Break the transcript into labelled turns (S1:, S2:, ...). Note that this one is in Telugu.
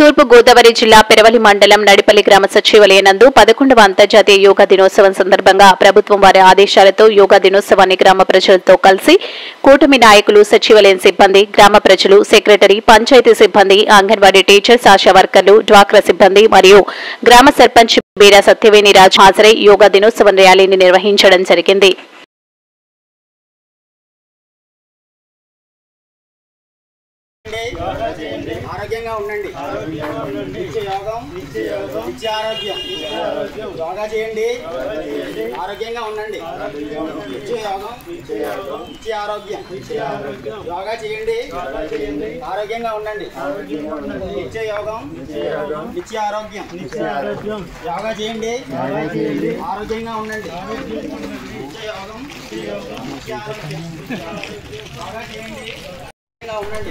S1: తూర్పు గోదావరి జిల్లా పెరవలి మండలం నడిపల్లి గ్రామ సచివాలయం నందు 11వ అంతర్జాతీయ యోగా దినోత్సవం సందర్భంగా ప్రభుత్వం వారి ఆదేశాలతో యోగా దినోత్సవాన్ని గ్రామ ప్రజలతో కలిసి కూటమి నాయకులు, సచివాలయం సిబ్బంది, గ్రామ ప్రజలు, సెక్రటరీ, పంచాయతీ సిబ్బంది, అంగన్వాడీ టీచర్స్, ఆశా వర్కర్లు, డ్వాక్రా సిబ్బంది మరియు గ్రామ సర్పంచ్ బీరా సత్యవేణి రాజ్ హాజరై యోగా దినోత్సవం ర్యాలీని నిర్వహించడం జరిగింది.
S2: ఆరోగ్యంగా ఉండండి. నిత్య యోగం, నిత్య ఆరోగ్యం. యోగా చేయండి, ఆరోగ్యంగా ఉండండి. నిత్య యోగం, నిత్య ఆరోగ్యం. యోగా చేయండి, ఆరోగ్యంగా ఉండండి. నిత్య యోగం, నిత్య ఆరోగ్యం. యోగా చేయండి, ఆరోగ్యంగా ఉండండి. నిత్య యోగం, నిత్య ఆరోగ్యం. యోగా చేయండి, ఉండండి.